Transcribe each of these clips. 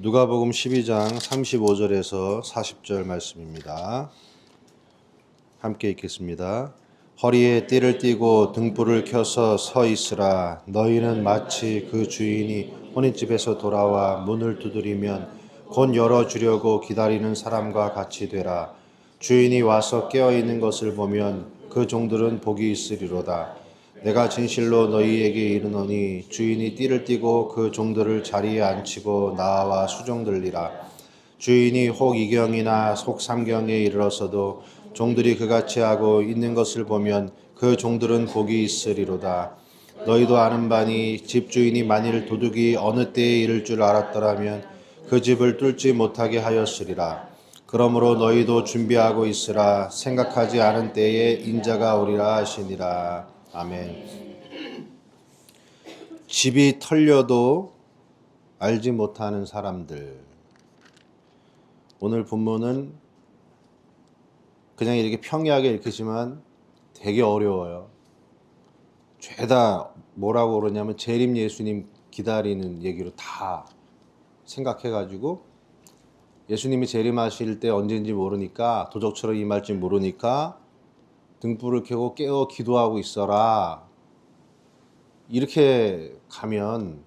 누가복음 12장 35절에서 40절 말씀입니다. 함께 읽겠습니다. 허리에 띠를 띠고 등불을 켜서 서 있으라. 너희는 마치 그 주인이 혼인집에서 돌아와 문을 두드리면 곧 열어주려고 기다리는 사람과 같이 되라. 주인이 와서 깨어있는 것을 보면 그 종들은 복이 있으리로다. 내가 진실로 너희에게 이르노니 주인이 띠를 띠고 그 종들을 자리에 앉히고 나와 수종들리라. 주인이 혹 이경이나 혹 삼경에 이르렀어도 종들이 그같이 하고 있는 것을 보면 그 종들은 복이 있으리로다. 너희도 아는 바니 집주인이 만일 도둑이 어느 때에 이를 줄 알았더라면 그 집을 뚫지 못하게 하였으리라. 그러므로 너희도 준비하고 있으라. 생각하지 않은 때에 인자가 오리라 하시니라. 아멘. 집이 털려도 알지 못하는 사람들. 오늘 본문은 그냥 이렇게 평이하게 읽히지만 되게 어려워요. 죄다 뭐라고 그러냐면 재림 예수님 기다리는 얘기로 다 생각해가지고 예수님이 재림하실 때 언제인지 모르니까 도적처럼 임할지 모르니까 등불을 켜고 깨어 기도하고 있어라. 이렇게 가면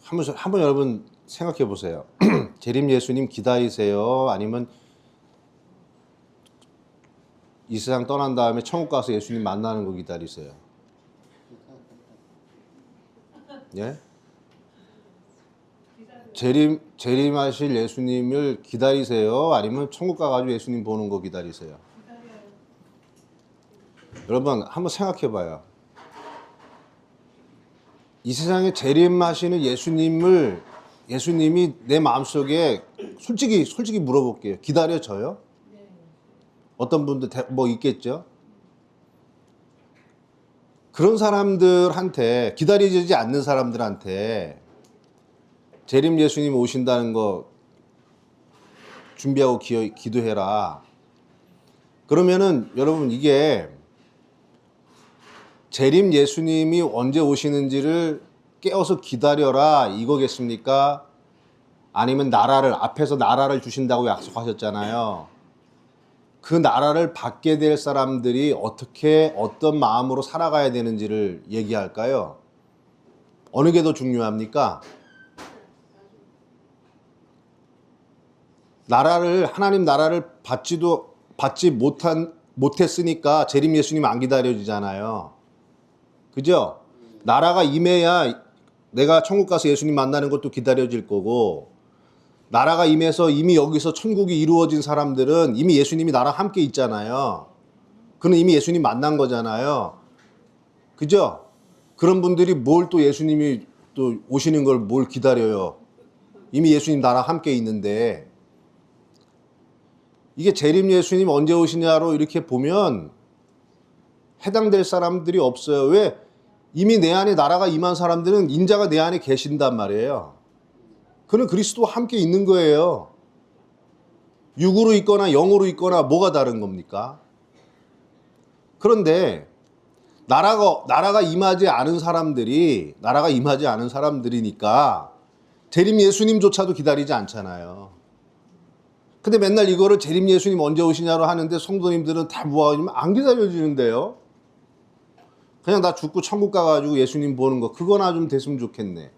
한번 여러분 생각해 보세요. 재림 예수님 기다리세요? 아니면 이 세상 떠난 다음에 천국 가서 예수님 만나는 거 기다리세요? 예? 재림하실 예수님을 기다리세요? 아니면 천국 가가지고 예수님 보는 거 기다리세요? 여러분 한번 생각해 봐요. 이 세상에 재림하시는 예수님이 내 마음속에 솔직히 물어볼게요. 기다려져요? 어떤 분들 뭐 있겠죠? 그런 사람들한테, 기다려지지 않는 사람들한테 재림 예수님 오신다는 거 준비하고 기도해라. 그러면은 여러분 이게 재림 예수님이 언제 오시는지를 깨어서 기다려라 이거겠습니까? 아니면 앞에서 나라를 주신다고 약속하셨잖아요. 그 나라를 받게 될 사람들이 어떤 마음으로 살아가야 되는지를 얘기할까요? 어느 게 더 중요합니까? 하나님 나라를 받지 못했으니까 재림 예수님 안 기다려지잖아요. 그죠? 나라가 임해야 내가 천국 가서 예수님 만나는 것도 기다려질 거고, 나라가 임해서 이미 여기서 천국이 이루어진 사람들은 이미 예수님이 나랑 함께 있잖아요. 그는 이미 예수님 만난 거잖아요. 그죠? 그런 분들이 뭘 또 예수님이 또 오시는 걸 뭘 기다려요. 이미 예수님 나랑 함께 있는데. 이게 재림 예수님 언제 오시냐로 이렇게 보면 해당될 사람들이 없어요. 왜? 이미 내 안에 나라가 임한 사람들은 인자가 내 안에 계신단 말이에요. 그는 그리스도와 함께 있는 거예요. 육으로 있거나 영으로 있거나 뭐가 다른 겁니까? 그런데 나라가 임하지 않은 사람들이니까 재림 예수님조차도 기다리지 않잖아요. 근데 맨날 이거를 재림 예수님 언제 오시냐로 하는데 성도님들은 다 뭐하냐면 안 기다려지는데요. 그냥 나 죽고 천국 가가지고 예수님 보는 거 그거나 좀 됐으면 좋겠네.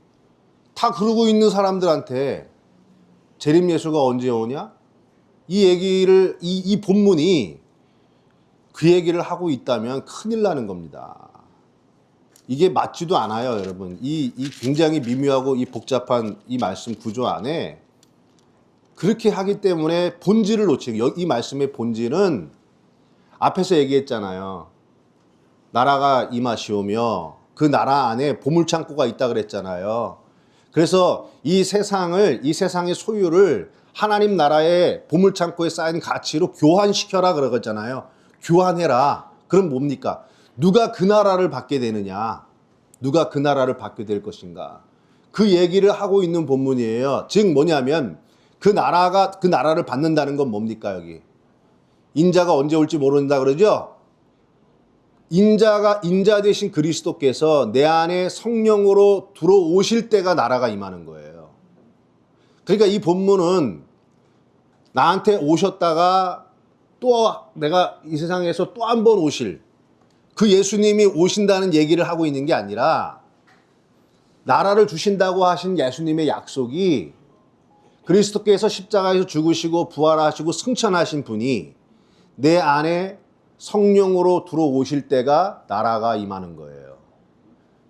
다 그러고 있는 사람들한테 재림 예수가 언제 오냐? 이 본문이 그 얘기를 하고 있다면 큰일 나는 겁니다. 이게 맞지도 않아요, 여러분. 이 굉장히 미묘하고 이 복잡한 이 말씀 구조 안에 그렇게 하기 때문에 본질을 놓치고, 이 말씀의 본질은 앞에서 얘기했잖아요. 나라가 임하시오며 그 나라 안에 보물창고가 있다 그랬잖아요. 그래서 이 세상의 소유를 하나님 나라의 보물창고에 쌓인 가치로 교환시켜라 그러잖아요. 교환해라. 그럼 뭡니까? 누가 그 나라를 받게 되느냐? 누가 그 나라를 받게 될 것인가? 그 얘기를 하고 있는 본문이에요. 즉 뭐냐면 그 나라를 받는다는 건 뭡니까 여기? 인자가 언제 올지 모른다 그러죠? 인자 대신 그리스도께서 내 안에 성령으로 들어오실 때가 나라가 임하는 거예요. 그러니까 이 본문은 나한테 오셨다가 또 내가 이 세상에서 또 한 번 오실 그 예수님이 오신다는 얘기를 하고 있는 게 아니라 나라를 주신다고 하신 예수님의 약속이 그리스도께서 십자가에서 죽으시고 부활하시고 승천하신 분이 내 안에 성령으로 들어오실 때가 나라가 임하는 거예요.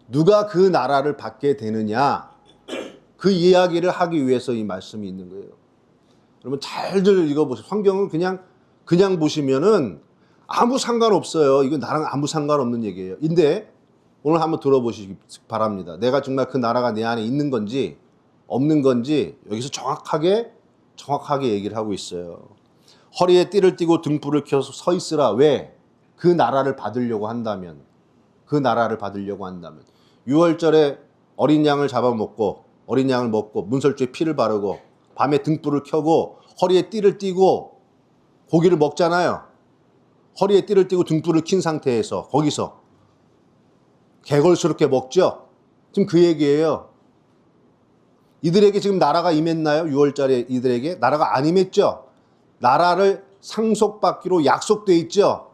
누가 그 나라를 받게 되느냐, 그 이야기를 하기 위해서 이 말씀이 있는 거예요. 여러분 잘들 읽어보세요. 성경은 그냥 보시면은 아무 상관없어요. 이거 나랑 아무 상관없는 얘기예요. 근데 오늘 한번 들어보시기 바랍니다. 내가 정말 그 나라가 내 안에 있는 건지 없는 건지 여기서 정확하게 얘기를 하고 있어요. 허리에 띠를 띠고 등불을 켜서 서 있으라. 왜? 그 나라를 받으려고 한다면. 6월절에 어린 양을 잡아먹고 어린 양을 먹고 문설주에 피를 바르고 밤에 등불을 켜고 허리에 띠를 띠고 고기를 먹잖아요. 허리에 띠를 띠고 등불을 킨 상태에서 거기서 개걸스럽게 먹죠. 지금 그 얘기예요. 이들에게 지금 나라가 임했나요? 6월절에 이들에게 나라가 안 임했죠. 나라를 상속받기로 약속돼 있죠.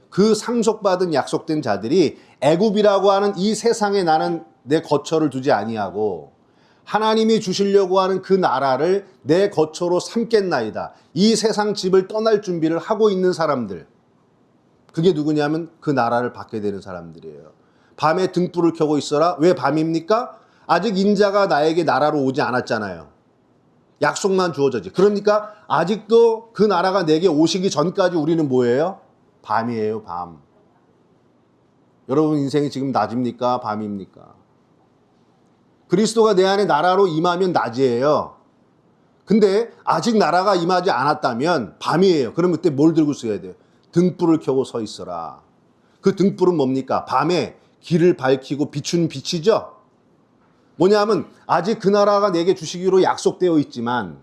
그 상속받은 약속된 자들이 애굽이라고 하는 이 세상에 나는 내 거처를 두지 아니하고 하나님이 주시려고 하는 그 나라를 내 거처로 삼겠나이다. 이 세상 집을 떠날 준비를 하고 있는 사람들. 그게 누구냐면 그 나라를 받게 되는 사람들이에요. 밤에 등불을 켜고 있어라. 왜 밤입니까? 아직 인자가 나에게 나라로 오지 않았잖아요. 약속만 주어졌지. 그러니까 아직도 그 나라가 내게 오시기 전까지 우리는 뭐예요? 밤이에요, 밤. 여러분 인생이 지금 낮입니까? 밤입니까? 그리스도가 내 안에 나라로 임하면 낮이에요. 근데 아직 나라가 임하지 않았다면 밤이에요. 그럼 그때 뭘 들고 있어야 돼요? 등불을 켜고 서 있어라. 그 등불은 뭡니까? 밤에 길을 밝히고 비추는 빛이죠. 뭐냐면 아직 그 나라가 내게 주시기로 약속되어 있지만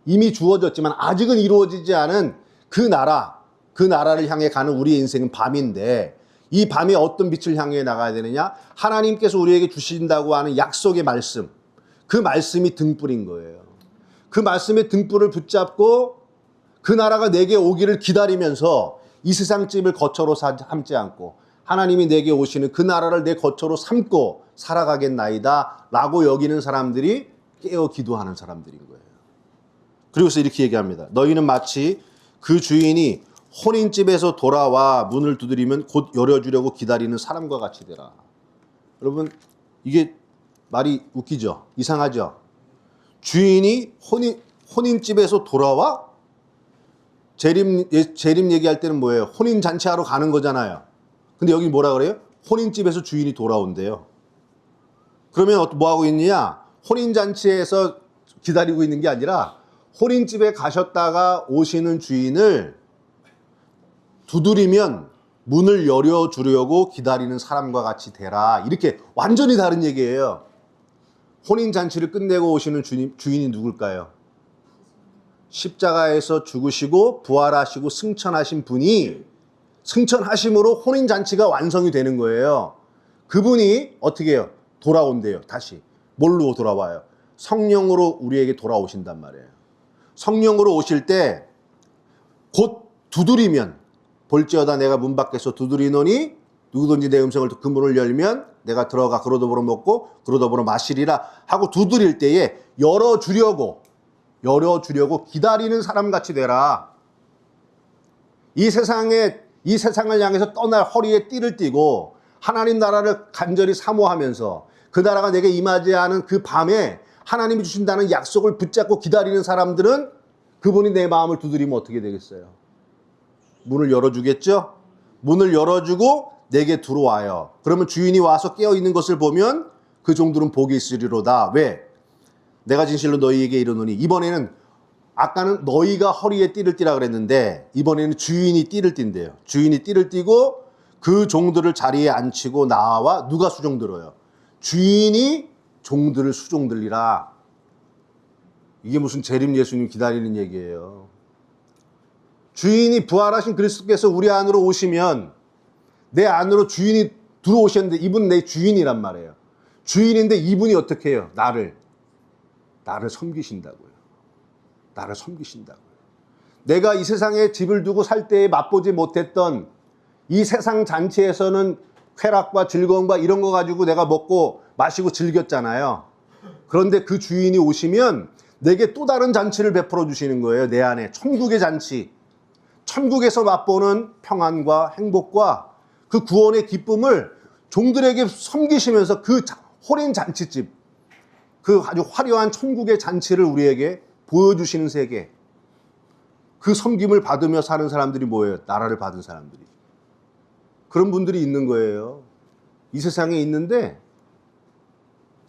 이미 주어졌지만 아직은 이루어지지 않은 그 나라를 향해 가는 우리의 인생은 밤인데 이 밤에 어떤 빛을 향해 나가야 되느냐? 하나님께서 우리에게 주신다고 하는 약속의 말씀. 그 말씀이 등불인 거예요. 그 말씀의 등불을 붙잡고 그 나라가 내게 오기를 기다리면서 이 세상 집을 거처로 삼지 않고 하나님이 내게 오시는 그 나라를 내 거처로 삼고 살아가겠나이다 라고 여기는 사람들이 깨어 기도하는 사람들인 거예요. 그리고서 이렇게 얘기합니다. 너희는 마치 그 주인이 혼인집에서 돌아와 문을 두드리면 곧 열어주려고 기다리는 사람과 같이 되라. 여러분 이게 말이 웃기죠? 이상하죠? 주인이 혼인집에서 돌아와? 재림 얘기할 때는 뭐예요? 혼인잔치하러 가는 거잖아요. 근데 여기 뭐라 그래요? 혼인집에서 주인이 돌아온대요. 그러면 뭐 하고 있느냐? 혼인잔치에서 기다리고 있는 게 아니라 혼인집에 가셨다가 오시는 주인을 두드리면 문을 열어주려고 기다리는 사람과 같이 되라. 이렇게 완전히 다른 얘기예요. 혼인잔치를 끝내고 오시는 주인이 누굴까요? 십자가에서 죽으시고 부활하시고 승천하신 분이 승천하심으로 혼인잔치가 완성이 되는 거예요. 그분이 어떻게 해요? 돌아온대요. 다시. 뭘로 돌아와요? 성령으로 우리에게 돌아오신단 말이에요. 성령으로 오실 때 곧 두드리면 볼지어다 내가 문 밖에서 두드리노니 누구든지 내 음성을 듣고 그 문을 열면 내가 들어가 그로 더불어 먹고 그로 더불어 마시리라 하고 두드릴 때에 열어주려고 기다리는 사람같이 되라. 이 세상을 향해서 떠날 허리에 띠를 띠고 하나님 나라를 간절히 사모하면서 그 나라가 내게 임하지 않은 그 밤에 하나님이 주신다는 약속을 붙잡고 기다리는 사람들은 그분이 내 마음을 두드리면 어떻게 되겠어요? 문을 열어주겠죠? 문을 열어주고 내게 들어와요. 그러면 주인이 와서 깨어있는 것을 보면 그 종들은 복이 있으리로다. 왜? 내가 진실로 너희에게 이르노니. 이번에는 아까는 너희가 허리에 띠를 띠라 그랬는데 이번에는 주인이 띠를 띈대요. 주인이 띠를 띠고 그 종들을 자리에 앉히고 나와 누가 수종들어요? 주인이 종들을 수종들리라. 이게 무슨 재림 예수님 기다리는 얘기예요. 주인이 부활하신 그리스도께서 우리 안으로 오시면 내 안으로 주인이 들어오셨는데 이분은 내 주인이란 말이에요. 주인인데 이분이 어떻게 해요? 나를 섬기신다고요. 나를 섬기신다고요. 내가 이 세상에 집을 두고 살 때에 맛보지 못했던 이 세상 잔치에서는 쾌락과 즐거움과 이런 거 가지고 내가 먹고 마시고 즐겼잖아요. 그런데 그 주인이 오시면 내게 또 다른 잔치를 베풀어 주시는 거예요. 내 안에 천국의 잔치. 천국에서 맛보는 평안과 행복과 그 구원의 기쁨을 종들에게 섬기시면서 그 호린 잔치집, 그 아주 화려한 천국의 잔치를 우리에게 보여주시는 세계. 그 섬김을 받으며 사는 사람들이 뭐예요? 나라를 받은 사람들이. 그런 분들이 있는 거예요. 이 세상에 있는데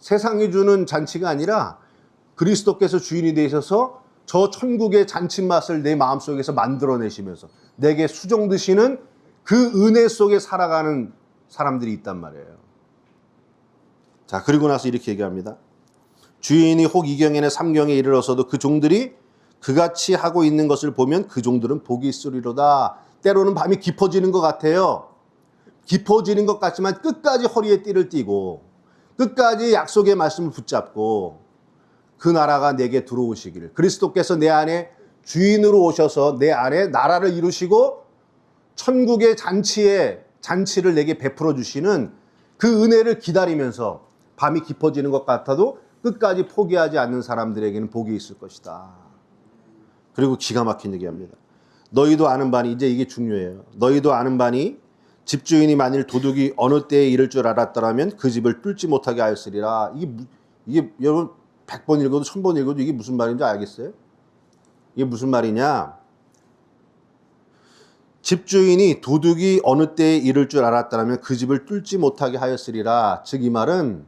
세상이 주는 잔치가 아니라 그리스도께서 주인이 되셔서 저 천국의 잔치 맛을 내 마음속에서 만들어내시면서 내게 수종 드시는 그 은혜 속에 살아가는 사람들이 있단 말이에요. 자, 그리고 나서 이렇게 얘기합니다. 주인이 혹 이경에는 삼경에 이르러서도 그 종들이 그같이 하고 있는 것을 보면 그 종들은 복이 있으리로다. 때로는 밤이 깊어지는 것 같아요. 깊어지는 것 같지만 끝까지 허리에 띠를 띠고 끝까지 약속의 말씀을 붙잡고 그 나라가 내게 들어오시기를, 그리스도께서 내 안에 주인으로 오셔서 내 안에 나라를 이루시고 천국의 잔치를 내게 베풀어 주시는 그 은혜를 기다리면서 밤이 깊어지는 것 같아도 끝까지 포기하지 않는 사람들에게는 복이 있을 것이다. 그리고 기가 막힌 얘기합니다. 너희도 아는 바니, 이제 이게 중요해요. 너희도 아는 바니 집주인이 만일 도둑이 어느 때에 이를 줄 알았더라면 그 집을 뚫지 못하게 하였으리라. 이게 여러분 100번 읽어도 1000번 읽어도 이게 무슨 말인지 알겠어요? 이게 무슨 말이냐? 집주인이 도둑이 어느 때에 이를 줄 알았더라면 그 집을 뚫지 못하게 하였으리라. 즉 이 말은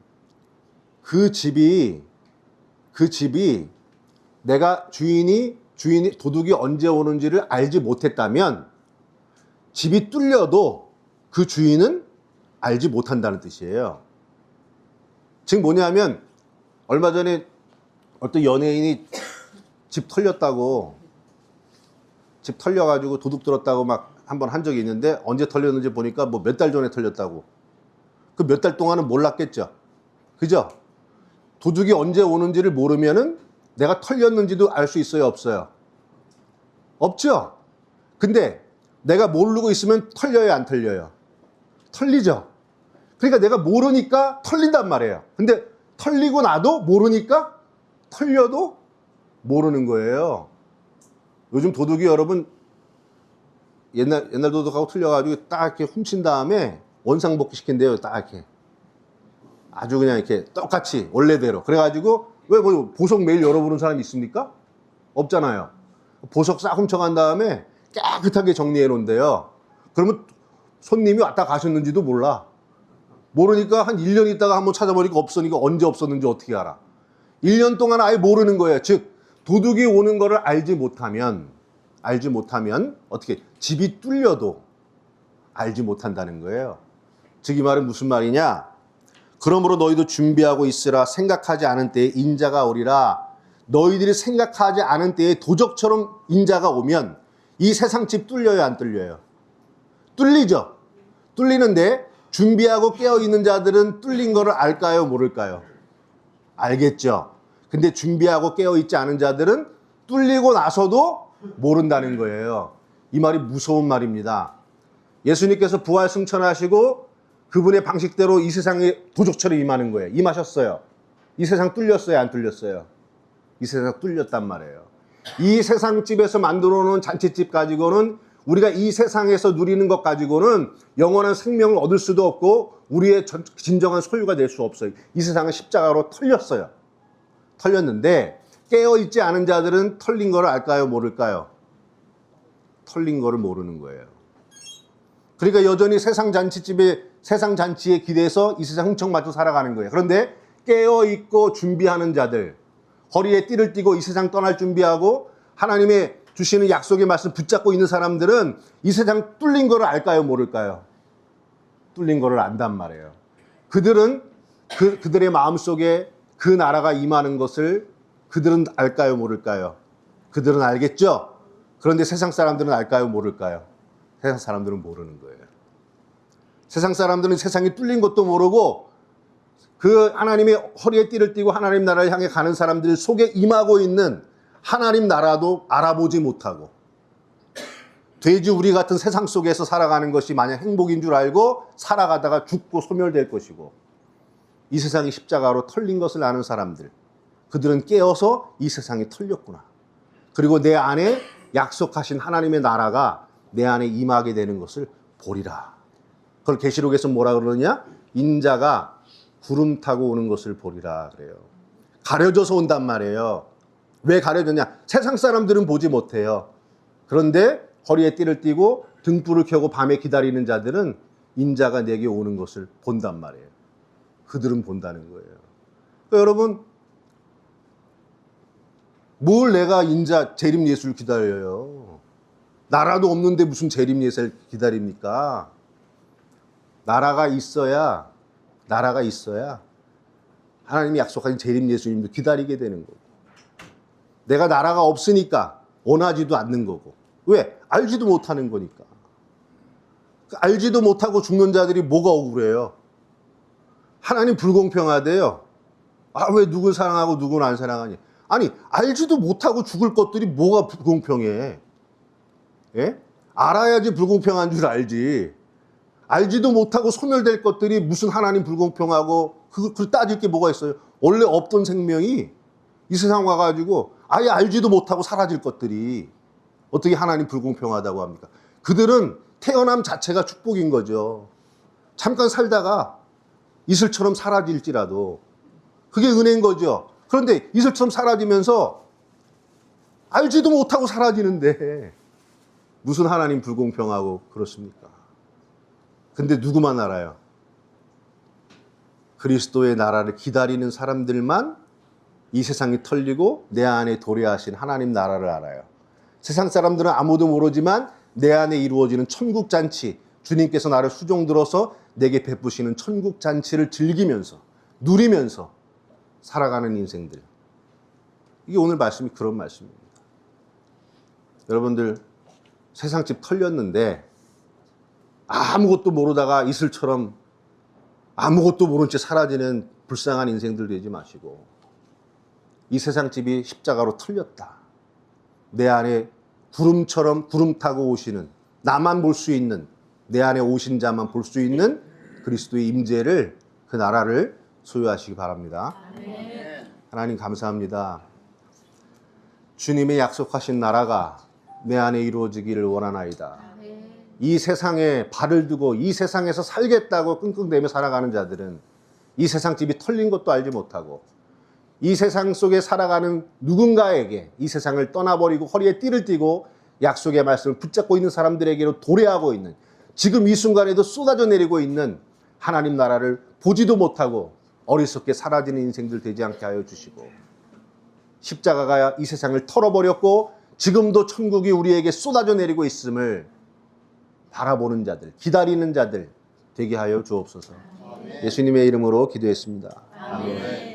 그 집이 내가 주인이 도둑이 언제 오는지를 알지 못했다면 집이 뚫려도 그 주인은 알지 못한다는 뜻이에요. 즉 뭐냐면 얼마 전에 어떤 연예인이 집 털렸다고, 집 털려가지고 도둑 들었다고 막 한번 한 적이 있는데 언제 털렸는지 보니까 뭐 몇 달 전에 털렸다고. 그 몇 달 동안은 몰랐겠죠. 그죠? 도둑이 언제 오는지를 모르면은 내가 털렸는지도 알 수 있어요, 없어요? 없죠? 근데 내가 모르고 있으면 털려요, 안 털려요? 털리죠? 그러니까 내가 모르니까 털린단 말이에요. 근데 털리고 나도 모르니까 털려도 모르는 거예요. 요즘 도둑이 여러분 옛날 도둑하고 틀려가지고 딱 이렇게 훔친 다음에 원상복귀 시킨대요. 딱 이렇게. 아주 그냥 이렇게 똑같이 원래대로. 그래가지고 왜 뭐 보석 매일 열어보는 사람이 있습니까? 없잖아요. 보석 싹 훔쳐간 다음에 깨끗하게 정리해 놓은대요. 그러면 손님이 왔다 가셨는지도 몰라. 모르니까 한 1년 있다가 한번 찾아보니까 없으니까 언제 없었는지 어떻게 알아. 1년 동안 아예 모르는 거예요. 즉 도둑이 오는 거를 알지 못하면 어떻게 집이 뚫려도 알지 못한다는 거예요. 즉 이 말은 무슨 말이냐? 그러므로 너희도 준비하고 있으라. 생각하지 않은 때에 인자가 오리라. 너희들이 생각하지 않은 때에 도적처럼 인자가 오면 이 세상 집 뚫려요, 안 뚫려요? 뚫리죠. 뚫리는데 준비하고 깨어있는 자들은 뚫린 거를 알까요, 모를까요? 알겠죠. 근데 준비하고 깨어있지 않은 자들은 뚫리고 나서도 모른다는 거예요. 이 말이 무서운 말입니다. 예수님께서 부활 승천하시고 그분의 방식대로 이 세상에 도적처럼 임하는 거예요. 임하셨어요. 이 세상 뚫렸어요, 안 뚫렸어요? 이 세상 뚫렸단 말이에요. 이 세상 집에서 만들어 놓은 잔치집 가지고는 우리가 이 세상에서 누리는 것 가지고는 영원한 생명을 얻을 수도 없고 우리의 진정한 소유가 될 수 없어요. 이 세상은 십자가로 털렸어요. 털렸는데 깨어있지 않은 자들은 털린 거를 알까요, 모를까요? 털린 거를 모르는 거예요. 그러니까 여전히 세상 잔치에 기대서 이 세상 흥청맞춰 살아가는 거예요. 그런데 깨어있고 준비하는 자들, 허리에 띠를 띠고 이 세상 떠날 준비하고 하나님의 주시는 약속의 말씀 붙잡고 있는 사람들은 이 세상 뚫린 거를 알까요, 모를까요? 뚫린 거를 안단 말이에요. 그들은 그들의 마음속에 그 나라가 임하는 것을 그들은 알까요, 모를까요? 그들은 알겠죠? 그런데 세상 사람들은 알까요, 모를까요? 세상 사람들은 모르는 거예요. 세상 사람들은 세상이 뚫린 것도 모르고 그 하나님의 허리에 띠를 띠고 하나님 나라를 향해 가는 사람들 속에 임하고 있는 하나님 나라도 알아보지 못하고 돼지 우리 같은 세상 속에서 살아가는 것이 만약 행복인 줄 알고 살아가다가 죽고 소멸될 것이고, 이 세상이 십자가로 털린 것을 아는 사람들, 그들은 깨어서 이 세상이 털렸구나, 그리고 내 안에 약속하신 하나님의 나라가 내 안에 임하게 되는 것을 보리라. 그걸 계시록에서 뭐라 그러느냐? 인자가 구름 타고 오는 것을 보리라 그래요. 가려져서 온단 말이에요. 왜 가려졌냐? 세상 사람들은 보지 못해요. 그런데 허리에 띠를 띠고 등불을 켜고 밤에 기다리는 자들은 인자가 내게 오는 것을 본단 말이에요. 그들은 본다는 거예요. 그러니까 여러분, 뭘 내가 인자 재림 예수를 기다려요? 나라도 없는데 무슨 재림 예수를 기다립니까? 나라가 있어야 하나님이 약속하신 재림 예수님도 기다리게 되는 거고, 내가 나라가 없으니까 원하지도 않는 거고. 왜? 알지도 못하는 거니까. 알지도 못하고 죽는 자들이 뭐가 억울해요? 하나님 불공평하대요. 아, 왜 누굴 사랑하고 누구는 안 사랑하니? 아니, 알지도 못하고 죽을 것들이 뭐가 불공평해? 예? 알아야지 불공평한 줄 알지. 알지도 못하고 소멸될 것들이 무슨 하나님 불공평하고 그걸 따질 게 뭐가 있어요? 원래 없던 생명이 이 세상 와가지고 아예 알지도 못하고 사라질 것들이 어떻게 하나님 불공평하다고 합니까? 그들은 태어남 자체가 축복인 거죠. 잠깐 살다가 이슬처럼 사라질지라도 그게 은혜인 거죠. 그런데 이슬처럼 사라지면서 알지도 못하고 사라지는데 무슨 하나님 불공평하고 그렇습니까? 근데 누구만 알아요? 그리스도의 나라를 기다리는 사람들만 이 세상이 털리고 내 안에 도래하신 하나님 나라를 알아요. 세상 사람들은 아무도 모르지만 내 안에 이루어지는 천국잔치, 주님께서 나를 수종 들어서 내게 베푸시는 천국잔치를 즐기면서 누리면서 살아가는 인생들, 이게 오늘 말씀이 그런 말씀입니다. 여러분들, 세상집 털렸는데 아무것도 모르다가 이슬처럼 아무것도 모른 채 사라지는 불쌍한 인생들 되지 마시고, 이 세상집이 십자가로 털렸다, 내 안에 구름처럼 구름 타고 오시는, 나만 볼 수 있는, 내 안에 오신 자만 볼 수 있는 그리스도의 임재를, 그 나라를 소유하시기 바랍니다. 아멘. 하나님 감사합니다. 주님의 약속하신 나라가 내 안에 이루어지기를 원하나이다. 아멘. 이 세상에 발을 두고 이 세상에서 살겠다고 끙끙대며 살아가는 자들은 이 세상 집이 털린 것도 알지 못하고, 이 세상 속에 살아가는 누군가에게 이 세상을 떠나버리고 허리에 띠를 띠고 약속의 말씀을 붙잡고 있는 사람들에게로 도래하고 있는, 지금 이 순간에도 쏟아져 내리고 있는 하나님 나라를 보지도 못하고 어리석게 사라지는 인생들 되지 않게 하여 주시고, 십자가가 이 세상을 털어버렸고 지금도 천국이 우리에게 쏟아져 내리고 있음을 바라보는 자들, 기다리는 자들 되게 하여 주옵소서. 아멘. 예수님의 이름으로 기도했습니다. 아멘.